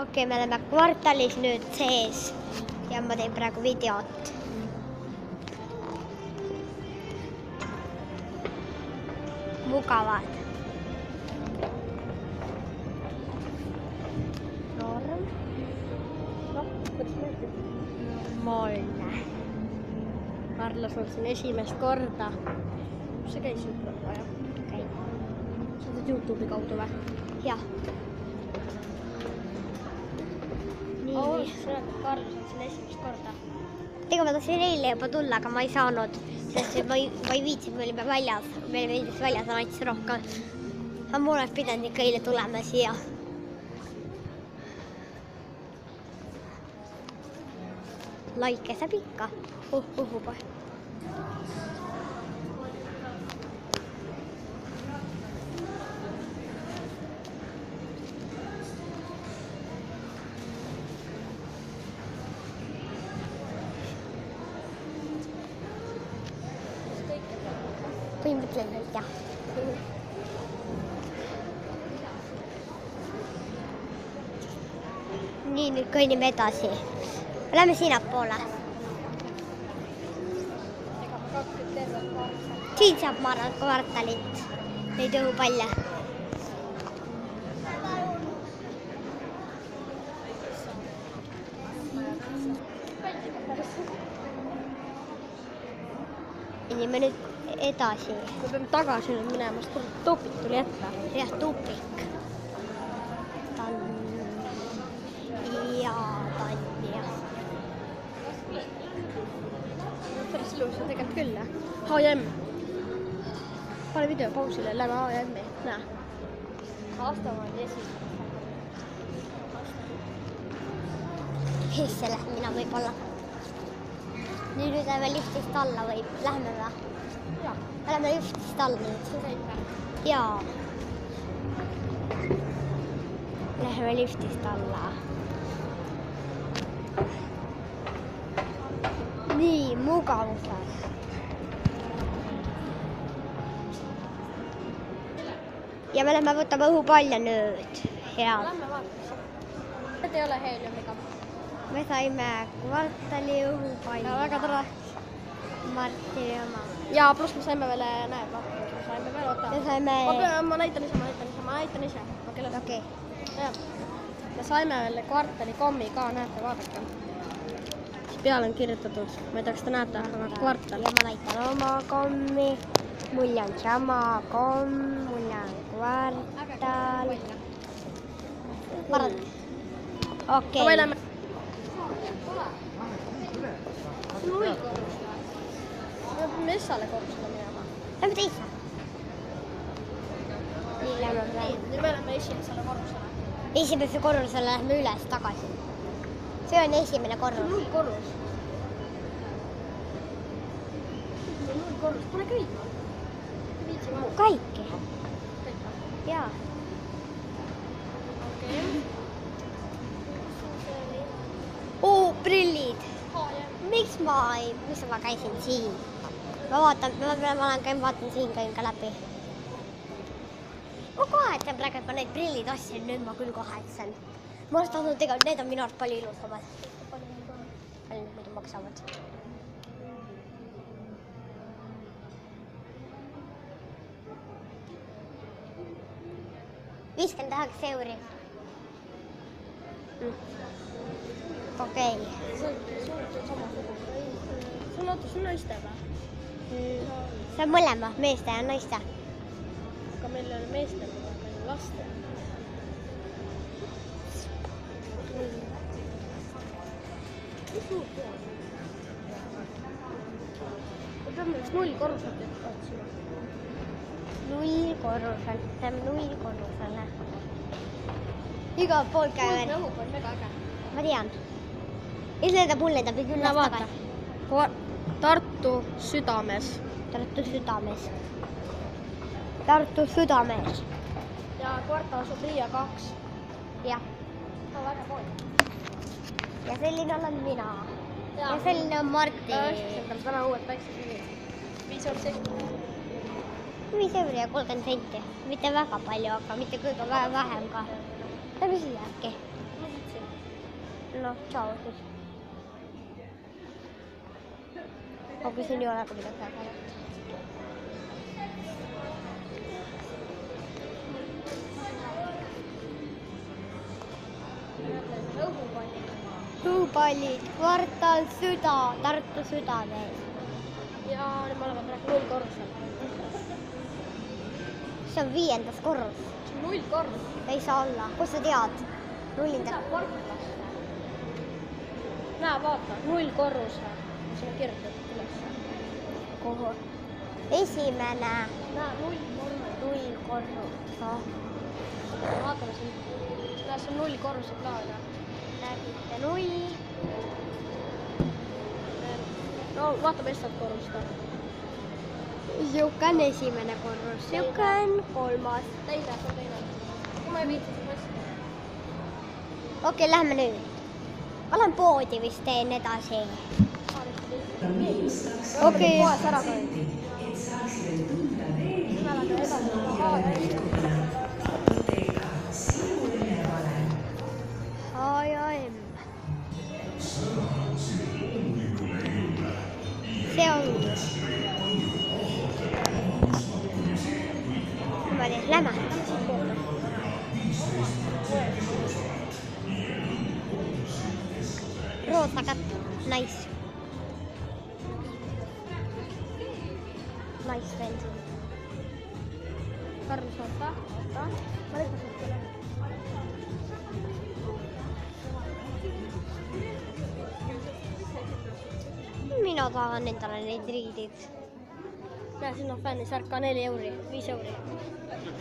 Okei, me oleme kvartalis nüüd sees ja ma teen praegu videot. Mugavad. Norm. Normaalne. Karlas on siin esimest korda. See käis juba jah? Käib. Sa teed YouTube'i kaudu või? Jah. Nii. Karlas on siin esimest korda. Tega ma tahtsin eile juba tulla, aga ma ei saanud, sest ma ei viitsinud, me olime väljas. Me olime veidis väljas, on aitsi rohkem. Aga mul oleks pidanud ikka eile tulema siia. Laike saab ikka. Uhupa. Põhimõtteliselt jah. Nii, nüüd kõnnime edasi. Lähme sinnapoole. Siin saab ma arvan kvartalit. Neid õhupalle. Inimene nüüd edasi. Me peame tagasi nüüd minema, sest tupik tuli ette. Jah, tupik. Päris ilus on tegelikult küll, jah? H&M. Pane video pausile, lähme H&M-i. Näe. Aastamaad esimene. Hisse lähen mina võib-olla. Nüüd läheme liftist alla või lähme või? Jaa. Lähme liftist alla nüüd. See käib või? Jaa. Läheme liftist alla. Nii, mugavusel. Ja me lähme võtame õhupalle nüüd. Head. Lähme vaatame. Need ei ole heeliumiga. Me saime kvartali õhupalle. Ja väga tore. Martini oma. Ja pluss me saime veel, näed, vaatame, me saime veel, oota. Me saime... Ma näitan ise. Okei. Ja. Me saime veel kvartali kommi ka, näete, vaadake. Peale on kirjutatud, ma ei tea, kas te näete, aga kvartal. Ja ma näitan oma kommi. Mul on sama komm, mul on kvartal. Okei. Aga lähme. See on nullkorrus. Me peame messale korrusele minema. Lähme teise. Nii, lähme praegu. Nüüd me lähme esimesele korrusele. Esimese korrusele lähme üles tagasi. See on esimene korrus. Nullkorrus. Nullkorrus, pane kõik. Kaikki. Jaa. Okei. Prillid. Miks ma käisin siin? Ma vaatan siin käin ka läbi. Ma kahetsen praegu, et ma neid prillid ostsin, nüüd ma küll kahetsen. Ma oleks tahtnud tegelikult, need on minu arust palju ilusamad. Palju muidu maksavad. €50. Okei. See on naiste või? See on mõlema, meeste ja naiste. Aga meil on meestel palju laste. Mis suur peab? Me peame vist nullkorruselt otsima. Nullkorrusel, lähme nullkorrusele. Igal pool käivad. Õhup on väga äge. Ma tean. Ja see mul lendab küll vaata. Tartu südames. Tartu südames. Tartu südames. Ja kvartal asub Riia 2. Jah. See on väga pool. Ja selline olen mina. Ja selline on Martin. Endal täna uued väiksed nimi. 5 eurot 7. 5 euri ja 30 senti. Mitte väga palju, aga mitte kõige vähem ka. Lähme siia äkki. noh, tšau siis. Aga siin ei ole ka midagi väga head. Õhupallid, kvartal Süda, Tartu südamees. Ja nüüd me oleme praegu 0 korrusel. See on 5. korrus. See on 0 korrus. Ei saa olla. Kus sa tead? 0. Näe, vaata, 0 korruse. See on kirjutatud üles. Kuhu? Esimene. Näe, 0 korrus. 0 korrus. Vaatame siin. Näe, see on 0 korruse plaan. Nägite 0. No vaatame eestalt korrust. Siuke on esimene korrus. Siuke on 3. Teine, see on teine. Kui ma ei viitsi seda asja. Okei, lähme nüüd. Ma lähen poodi vist teen edasi. Okei. Poes ära käin. Ma lähen edasi. H&M. See ongi. Niimoodi, lähme. Roosa käpp, nice. Nice vend. Karlus, oota. Ma lõikan sealt üle. Mina tahan endale neid riidid. Näe, siin on fännisärk ka 4 euri, 5 euri.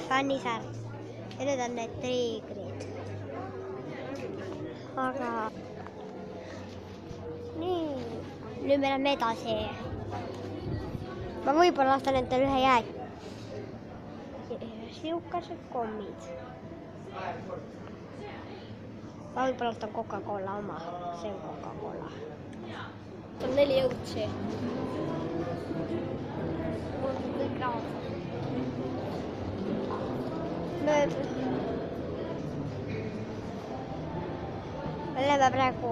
Fännisärk. Ja nüüd on need triigrid. Aga... Nii. Nüüd me läheme edasi. Ma võib-olla lastan endale ühe jääk. Siukased kommid. Ma võib-olla lastan Coca-Cola oma. See on Coca-Cola. See on 4 eurtsi. Mul on kõik raha. Me läheme praegu